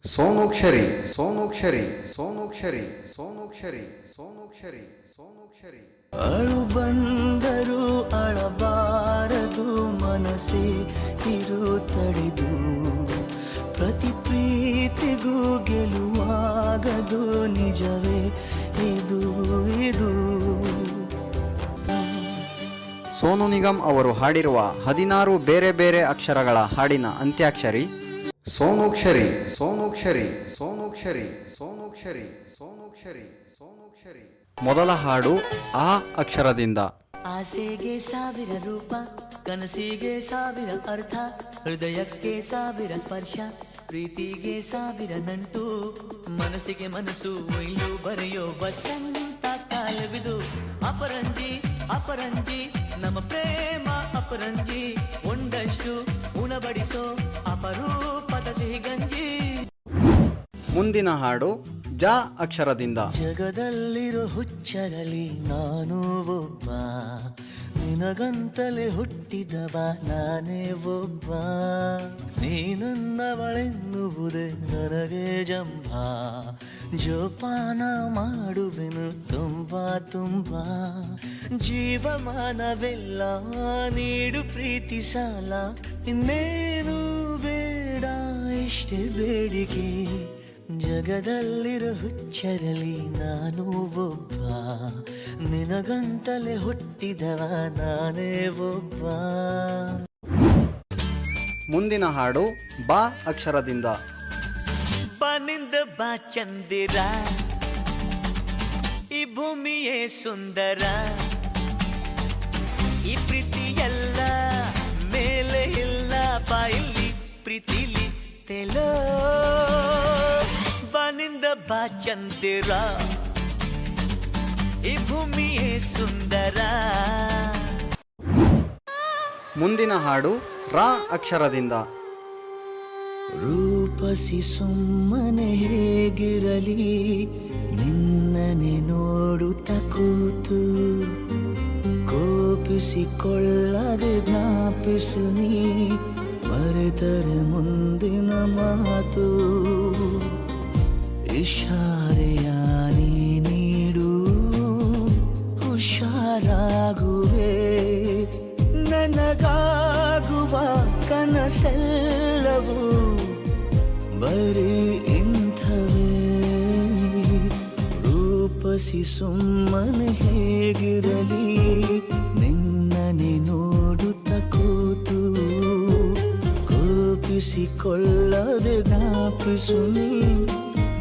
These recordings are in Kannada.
ಸೋನೂಕ್ಷರಿ ಸೋನೂಕ್ಷರಿ ಸೋನೂಕ್ಷರಿ ಸೋನೂಕ್ಷರಿ ಸೋನೂಕ್ಷರಿ ಸೋನೂಕ್ಷರಿ. ಅಳು ಬಂದರು ಅಳಬಾರದು, ಮನಸ್ಸೇ ಇರು ತಡೆದು, ಪ್ರತಿ ಪ್ರೀತಿಗೂ ಗೆಲುವಾಗದು, ನಿಜವೇ ಇದು ಇದು. ಸೋನು ನಿಗಮ್ ಅವರು ಹಾಡಿರುವ 16 ಬೇರೆ ಬೇರೆ ಅಕ್ಷರಗಳ ಹಾಡಿನ ಅಂತ್ಯಾಕ್ಷರಿ ಸೋನೂಕ್ಷರಿ ಸೋನೂಕ್ಷರಿ ಸೋನೂಕ್ಷರಿ ಸೋನೂಕ್ಷರಿ ಸೋನೂಕ್ಷರಿ ಸೋನೂಕ್ಷರಿ. ಮೊದಲ ಹಾಡು ಆ ಅಕ್ಷರದಿಂದ. ಆಸೆಗೆ ಸಾವಿರ ರೂಪ, ಕನಸಿಗೆ ಸಾವಿರ ಅರ್ಥ, ಹೃದಯಕ್ಕೆ ಸಾವಿರ ಸ್ಪರ್ಶ, ಪ್ರೀತಿಗೆ ಸಾವಿರ ನಂಟು, ಮನಸ್ಸಿಗೆ ಮನಸ್ಸು ಒಯ್ಲು ಬರೆಯೋ ವಸಂತ ಕಾಲವಿದು. ಅಪರಂಜಿ ಅಪರಂಜಿ ನಮ್ಮ ಪ್ರೇಮ ಅಪರಂಜಿ, ಒಂದಷ್ಟು ಉಣಬಡಿಸೋ ಅಪರೂಪದ ಸಿಹಿಗಂಜಿ. ಮುಂದಿನ ಹಾಡು ಜ ಅಕ್ಷರದಿಂದ. ಜಗದಲ್ಲಿರೋ ಹುಚ್ಚರಲಿ ನಾನು ಒಬ್ಬ, ನಿನಗಂತಲೇ ಹುಟ್ಟಿದವ ನಾನೇ ಒಬ್ಬ, ನೀನನ್ನವಳೆನ್ನುವುದೇ ನನಗೆ ಜಂಭ, ಜೋಪಾನ ಮಾಡುವೆನು ತುಂಬಾ ತುಂಬಾ, ಜೀವಮಾನವೆಲ್ಲ ನೀಡು ಪ್ರೀತಿ ಸಾಲ, ಇನ್ನೇನು ಬೇಡ ಇಷ್ಟೇ ಬೇಡಿಕೆ. ಜಗದಲ್ಲಿರೋ ಹುಚ್ಚರಲಿ ನಾನು ಒಬ್ಬ, ನಿನಗಂತಲೇ ಹುಟ್ಟಿದವ ನಾನೇ ಒಬ್ಬ. ಮುಂದಿನ ಹಾಡು ಬಾ ಅಕ್ಷರದಿಂದ. ಬನಿಂದ ಬಾ ಚಂದಿರ, ಈ ಭೂಮಿಯೇ ಸುಂದರ, ಈ ಪ್ರೀತಿ ಎಲ್ಲ ಮೇಲೆ ಇಲ್ಲ, ಬಾಯಿಲಿ ಪ್ರೀತಿಲಿ ತೆಲೋ. ಬನಿಂದ ಬಾ ಚಂದಿರ, ಈ ಭೂಮಿಯೇ ಸುಂದರ. ಮುಂದಿನ ಹಾಡು ರಾ ಅಕ್ಷರದಿಂದ. ರೂಪಸಿ ಸುಮ್ಮನೆ ಹೇಗಿರಲಿ, ನಿನ್ನನೆ ನೋಡುತ್ತ ಕೂತು, ಕೋಪಿಸಿಕೊಳ್ಳದೆ ಜ್ಞಾಪಿಸು ನೀ, ಮರೆತರೆ ಮುಂದಿನ ಮಾತು. ಇಶಾರೆಯ ನೀ ನೀಡು, ಹುಷಾರಾಗುವೆ, ನನಗಾಗುವ ಕನಸೆಲ್ಲವೂ ಬರೀ ಇಂಥವೇ. ರೂಪಸಿ ಸುಮ್ಮನೆ ಹೇಗಿರಲಿ, ನಿನ್ನನೆ ನೋಡುತ್ತ ಕೂತು, ಕೋಪಿಸಿಕೊಳ್ಳದೆ ಜ್ಞಾಪಿಸು ನೀ,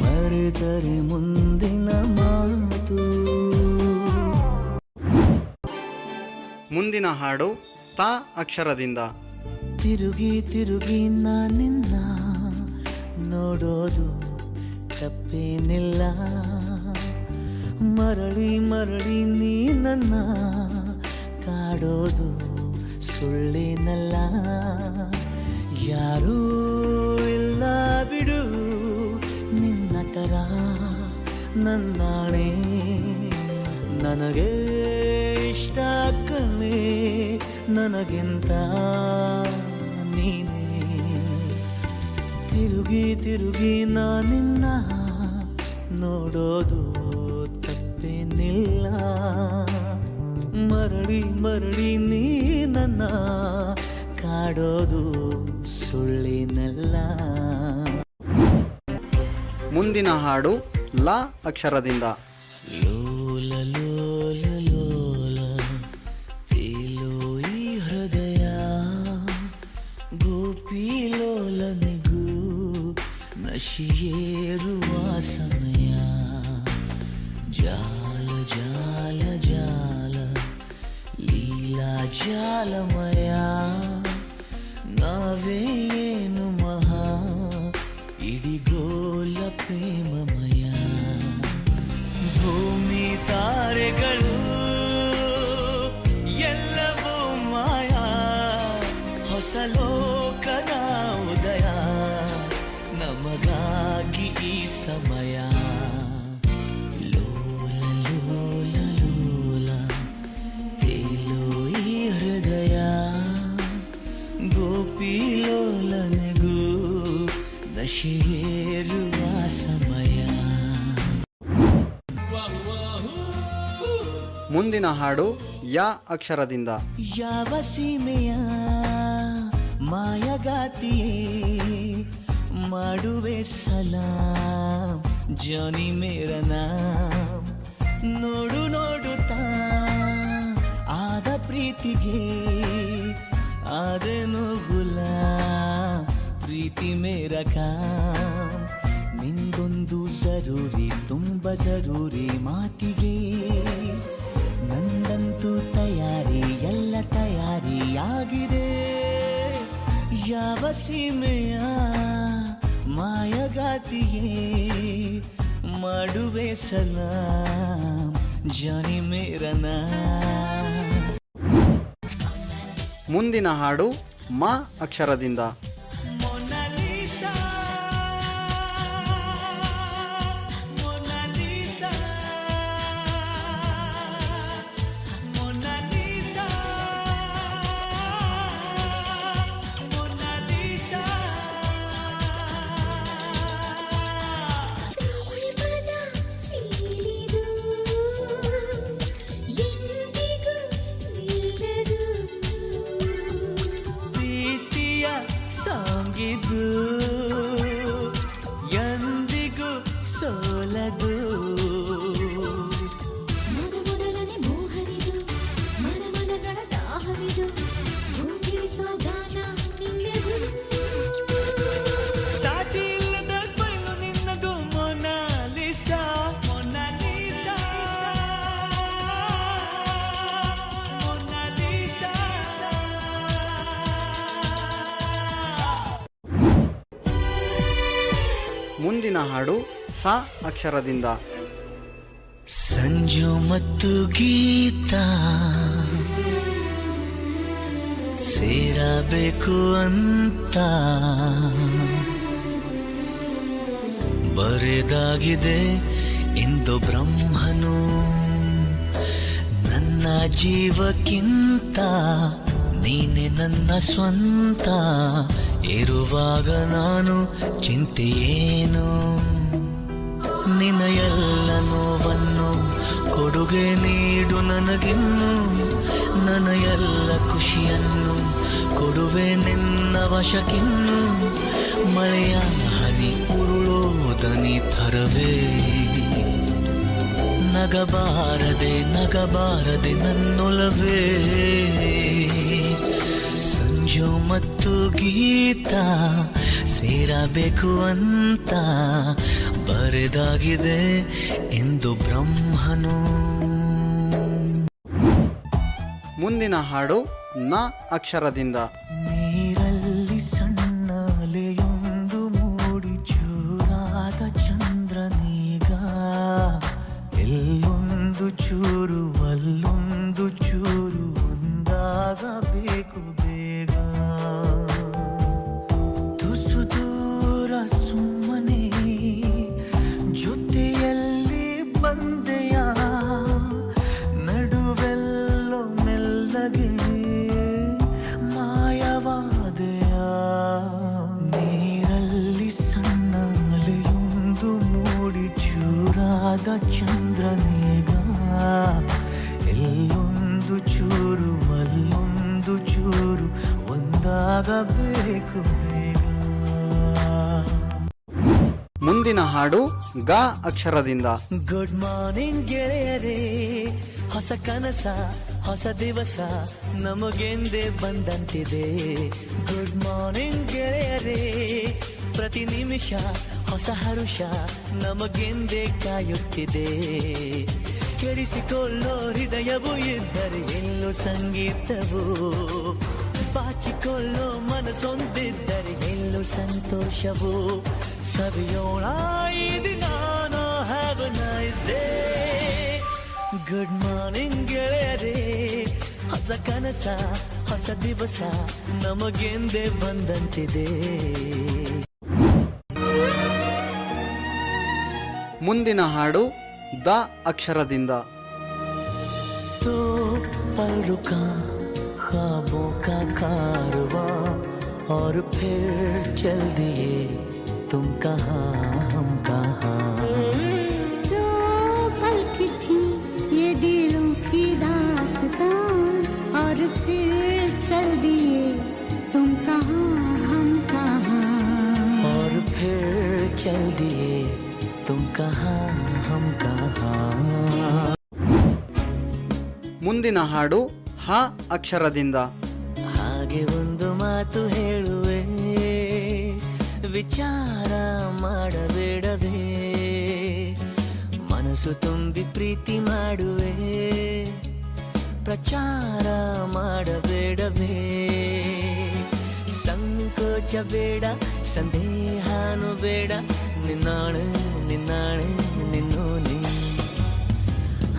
ಮರೆತರೆ ಮುಂದಿನ ಮಾತು. ಮುಂದಿನ ಹಾಡು ತ ಅಕ್ಷರದಿಂದ. ತಿರುಗಿ ತಿರುಗಿ ನಾನಿನ್ನ ನೋಡೋದು ತಪ್ಪೇನಿಲ್ಲ, ಮರಳಿ ಮರಳಿ ನೀ ನನ್ನ ಕಾಡೋದು ಸುಳ್ಳೇನಲ್ಲ, ಯಾರೂ ಇಲ್ಲ ಬಿಡು ನಿನ್ನ ಥರ ನನ್ನಾಣೆ, ನನಗೆ ಇಷ್ಟ ಕಣೆ ನನಗಿಂತ ನೀನೇ. ತಿರುಗಿ ತಿರುಗಿ ನಾನಿನ್ನ ನೋಡೋದು ತಪ್ಪೇನಿಲ್ಲ, ಮರಳಿ ಮರಳಿ ನೀ ನನ್ನ ಕಾಡೋದು ಸುಳ್ಳೇನಲ್ಲ. ಮುಂದಿನ ಹಾಡು ಲ ಅಕ್ಷರದಿಂದ. ಲೋಲ ಲೋಲ ಲೋಲ ತೇಲೋ ಈ ಹೃದಯ, ಗೋಪಿ ಲೋಲನಿಗೂ ನಶಿಯೇರುವ ಸಮಯ, ಜಾಲ ಜಾಲ ಜಾಲ ಲೀಲಾ ಜಾಲಮಯ, ನಾವೇನು ಮಹಾ ಇಡಿಗೋಲ ಪ್ರೇಮಮಯ. ಭೂಮಿ ತಾರೆಗಳು ಎಲ್ಲವೂ ಮಾಯಾ, ಹೊಸ ಲೋಕದ ಉದಯ, ನಮಗಾಗಿ ಈ ಸಮಯ. ಲೋಲ ಲೋಲ ಲೋಲ ತೇಲೋ ಈ ಹೃದಯ, ಗೋಪಿ ಲೋಲನಿಗೂ ನಶೆಯೇರು ಸಮಯ. ಮುಂದಿನ ಹಾಡು ಯ ಅಕ್ಷರದಿಂದ. ಯಾವ ಸೀಮೆಯ ಮಾಯಗಾತಿಯೇ ಮಾಡುವೆ ಸಲಾಂ ಜಾನಿ ಮೇರ ನಾಮ್. ನೋಡು ನೋಡುತ್ತಾ ಆದ ಪ್ರೀತಿಗೆ ಆದನು ಗುಲಾಮ್. ಪ್ರೀತಿ ಮೇರ ಕಾಮ್. ನಿಂದೊಂದು ಜರೂರಿ ತುಂಬ ಜರೂರಿ ಮಾತಿಗೆ ನಂದಂತೂ ತಯಾರಿ ಎಲ್ಲ ತಯಾರಿಯಾಗಿದೆ. ಯಾವ ಸೀಮೆಯ ಮಾಯಗಾತಿಯೇ ಮಾಡುವೆ ಸಲಾಂ ಜಾನಿ ಮೇರ ನಾಮ್. ಮುಂದಿನ ಹಾಡು ಮ ಅಕ್ಷರದಿಂದ. Mona Lisa Mona Lisa Mona Lisa Mona Lisa. ಪ್ರೇಮದ ಸೀಳಿದು ಎಂದಿಗೂ ನಿಲ್ಲದು. ಪ್ರೀತಿಯ ಸಾಂಗಿದು ಎಂದಿಗೂ ಸೋಲದು. ಮೊದಮೊದಲನೆ ಮೋಹವಿದು ಮನಮನಗಳ ದಾಹವಿದು ಭೂಮಿಸೋ ಗಾನ ನಿನ್ನದು. ಸಾಟಿ ಇಲ್ಲದ ಸ್ಮೈಲು ನಿನ್ನದು ಮೊನಾಲಿಸಾ ಮೊನಾಲಿಸಾ ಮೊನಾಲಿಸಾ. ಮುಂದಿನ ಹಾಡು ಸ ಅಕ್ಷರದಿಂದ. ಸಂಜು ಮತ್ತು ಗೀತ ಸೇರಬೇಕು ಅಂತ ಬರೆದಾಗಿದೆ ಇಂದು ಬ್ರಹ್ಮನು. ನನ್ನ ಜೀವಕ್ಕಿಂತ ನೀನೆ ನನ್ನ ಸ್ವಂತ. ಇರುವಾಗ ನಾನು ಚಿಂತೆಯೇನು. ನಿನ್ನ ಎಲ್ಲ ನೋವನ್ನು ಕೊಡುಗೆ ನೀಡು ನನಗಿನ್ನು. ನನ್ನ ಎಲ್ಲ ಖುಷಿಯನ್ನು ಕೊಡುವೆ ನಿನ್ನ ವಶಕ್ಕಿನ್ನು. ಮಳೆಯ ಹನಿ ಉರುಳೋದನಿ ಥರವೇ ನಗಬಾರದೆ ನಗಬಾರದೆ ನನ್ನೊಲವೇ. ಸಂಜು ಮತ್ತು ಗೀತ ಸೇರಬೇಕು ಅಂತ ಬರೆದಾಗಿದೆ ಎಂದು ಬ್ರಹ್ಮನು. ಮುಂದಿನ ಹಾಡು ನ ಅಕ್ಷರದಿಂದ. ನೀರಲ್ಲಿ ಸಣ್ಣ ಅಲೆಯೊಂದು ಮೂಡಿ ಚೂರಾದ ಚಂದ್ರನೀಗ. ಎಲ್ಲೊಂದು ಚೂರು ಅಲ್ಲೊಂದು ಚೂರು ಒಂದಾಗಬೇಕು ಬೇಗ. ತುಸು ದೂರ ಸುಮ್ಮನೆ ಜೊತೆಯಲ್ಲಿ ಬಂದೆಯ. ನಡುವೆಲ್ಲೋ ಮೆಲ್ಲಗೆ ಮಾಯವಾದೆಯ. ನೀರಲ್ಲಿ ಸಣ್ಣ ಅಲೆಯೊಂದು ಮೂಡಿ ಚೂರಾದ ಚಂದ್ರನೇಗ. ಎಲ್ಲೊಂದು ಚೂರು ಅಲ್ಲೊಂದು ಚೂರು ಒಂದಾಗಬೇಕು ಬೇಗ. ಮುಂದಿನ ಹಾಡು ಗ ಅಕ್ಷರದಿಂದ. ಗುಡ್ ಮಾರ್ನಿಂಗ್ ಗೆಳೆಯರೇ, ಹೊಸ ಕನಸ ಹೊಸ ದಿವಸ ನಮಗೆಂದೇ ಬಂದಂತಿದೆ. ಗುಡ್ ಮಾರ್ನಿಂಗ್ ಗೆಳೆಯರೇ, ಪ್ರತಿ ನಿಮಿಷ ಹೊಸ ಹರುಷ ನಮಗೆಂದೇ ಕಾಯುತ್ತಿದೆ. ಕೆಡಿಸಿಕೊಳ್ಳೋ ಹೃದಯವು ಇದ್ದರೆ ಎಲ್ಲೋ ಸಂಗೀತವು. ಬಾಚಿಕೊಳ್ಳೋ ಮನಸ್ಸೊಂದಿದ್ದರೆ ಎಲ್ಲೋ ಸಂತೋಷವು. ಸವಿಯೋಣ ಈ ದಿನ, have a nice day. Good morning ಗೆಳೆಯರೇ, ಹೊಸ ಕನಸ ಹೊಸ ದಿವಸ ನಮಗೆಂದೇ ಬಂದಂತಿದೆ. ಮುಂದಿನ ಹಾಡು ದ ಅಕ್ಷರದಿಂದ. तो पल रुका ख्वाबों का कारवां और फिर चल दिए तुम कहाँ हम कहाँ. चल दिए तुम कहाँ हम कहाँ ಮುಂದಿನ ಹಾಡು ಹ ಅಕ್ಷರದಿಂದ. ಹಾಗೆ ಒಂದು ಮಾತು ಹೇಳುವೆ, ವಿಚಾರ ಮಾಡಬೇಡವೇ, ಮನಸ್ಸು ತುಂಬಿ ಪ್ರೀತಿ ಮಾಡುವೆ, ಪ್ರಚಾರ ಮಾಡಬೇಡವೇ, ಸಂಕೋಚ ಬೇಡ, ಸಂದೇಹನು ಬೇಡ, ನಿನ್ನಾಣೆ ನಿನ್ನಾಣೆ ನಿನ್ನೋನೆ.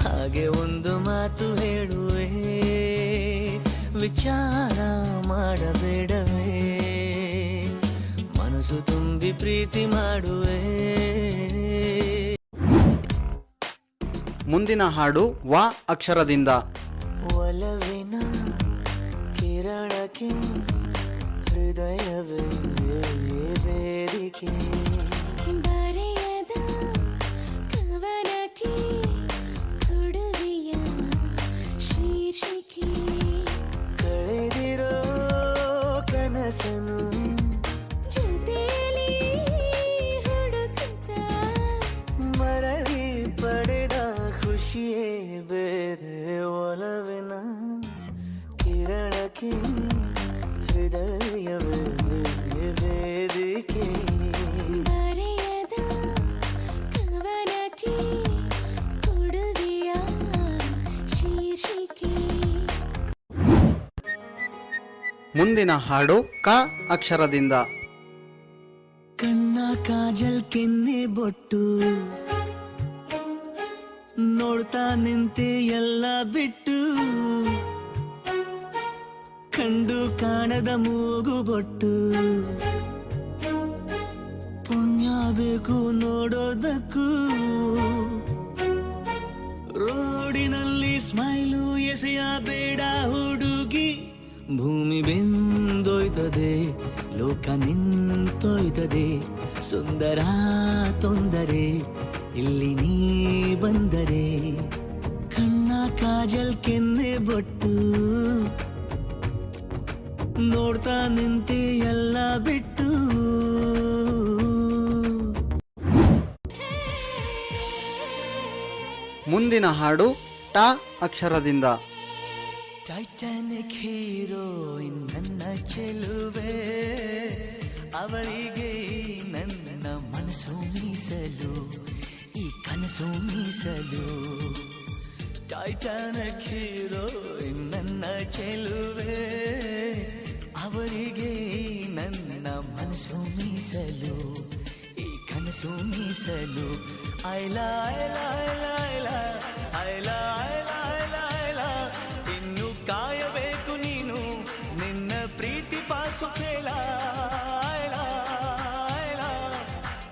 ಹಾಗೆ ಒಂದು ಮಾತು ಹೇಳುವೆ, ವಿಚಾರ ಮಾಡಬೇಡವೇ, ಮನಸ್ಸು ತುಂಬಿ ಪ್ರೀತಿ ಮಾಡುವೆ. ಮುಂದಿನ ಹಾಡು ವ ಅಕ್ಷರದಿಂದ. ಒಲವಿನ ಕಿರಣಕ್ಕೆ ಹೃದಯವೇ ವೇದಿಕೆ, ಬರೆಯದ ಕವನಕ್ಕೆ ಕೊಡುಗೆಯ ಶೀರ್ಷಿಕೆ, ಕಳೆದಿರೋ ಕನಸನು ಜೊತೆಯಲ್ಲಿ ಹುಡುಕುತ್ತಾ ಮರಳಿ ಪಡೆದ ಖುಷಿಯೇ ಬೇರೆ. ಒಲವಿನ ಕಿರಣಕ್ಕೆ ಹೃದಯವೇ ವೇದಿಕೆ, ಬರೆಯದ ಕವನಕ್ಕೆ ಕೊಡುಗೆಯ ಶೀರ್ಷಿಕೆ. ಮುಂದಿನ ಹಾಡು ಕ ಅಕ್ಷರದಿಂದ. ಕಣ್ಣ ಕಾಜಲ್ ಕೆನ್ನೆ ಬೊಟ್ಟು ನೋಡ್ತಾ ನಿಂತೆ ಎಲ್ಲ ಬಿಟ್ಟು, ಕಂಡು ಕಾಣದ ಮೂಗು ಬೊಟ್ಟು, ಪುಣ್ಯ ಬೇಕು ನೋಡೋದಕ್ಕೂ, ರೋಡಿನಲ್ಲಿ ಸ್ಮೈಲು ಎಸೆಯ ಬೇಡ ಹುಡುಗಿ, ಭೂಮಿ ಬೆಂದೋಯ್ತದೆ ಲೋಕ ನಿಂತೋಯ್ತದೆ, ಸುಂದರ ತೊಂದರೆ ಇಲ್ಲಿ ನೀ ಬಂದರೆ, ಕಣ್ಣ ಕಾಜಲ್ ಕೆನ್ನೆ ಬೊಟ್ಟು ನೋಡ್ತಾ ನಿಂತೆ ಎಲ್ಲ ಬಿಟ್ಟು. ಮುಂದಿನ ಹಾಡು ಟ ಅಕ್ಷರದಿಂದ. ಟೈಟಾನಿಕ್ ಹೀರೋಯಿನ್ ನನ್ನ ಚೆಲುವೆ, ಅವಳಿಗೆ ನನ್ನ ಮನಸ್ಸು ಮೀಸಲು, ಈ ಕನಸು ಮೀಸಲು. ಟೈಟಾನಿಕ್ ಹೀರೋಯಿನ್ ನನ್ನ ಚೆಲುವೆ, ಅವಳಿಗೆ ನನ್ನ ಮನಸ್ಸು ಮೀಸಲು, ಈ ಕನಸು ಮೀಸಲು. ಐಲಾ ಐಲಾ ಐಲಾ ಐಲಾ ಐಲಾ ಐಲಾ ಐಲಾ ಐಲಾ, ಇನ್ನು ಕಾಯಬೇಕು ನೀನು ನಿನ್ನ ಪ್ರೀತಿ ಪಾಸು ಫೇಲ. ಐಲಾ ಐಲಾ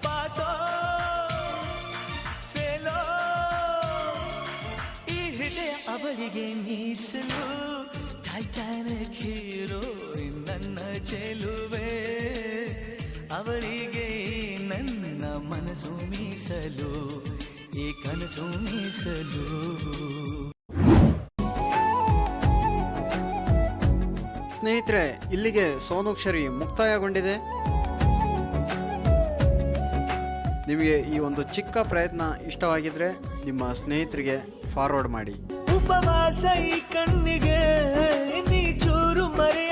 ಪಾಸೋ ಫೇಲೋ, ಈ ಹೃದಯ ಅವಳಿಗೆ ಮೀಸಲು. ಟೈಟಾನಿಕ್ ಹೀರೋ ನನ್ನ ಚೆಲುವೆ, ಅವಳಿಗೆ ನನ್ನ ಮನಸ್ಸು ಮೀಸಲು, ಈ ಕನಸು ಮೀಸಲು. ಸ್ನೇಹಿತರೆ, ಇಲ್ಲಿಗೆ ಸೋನಾಕ್ಷರಿ ಮುಕ್ತಾಯಗೊಂಡಿದೆ. ನಿಮಗೆ ಈ ಒಂದು ಚಿಕ್ಕ ಪ್ರಯತ್ನ ಇಷ್ಟವಾಗಿದ್ರೆ ನಿಮ್ಮ ಸ್ನೇಹಿತರಿಗೆ ಫಾರ್ವರ್ಡ್ ಮಾಡಿ. ಉಪವಾಸ ಈ ಕಣ್ಣಿಗೆ ನೀ ಚೂರು ಮರೆ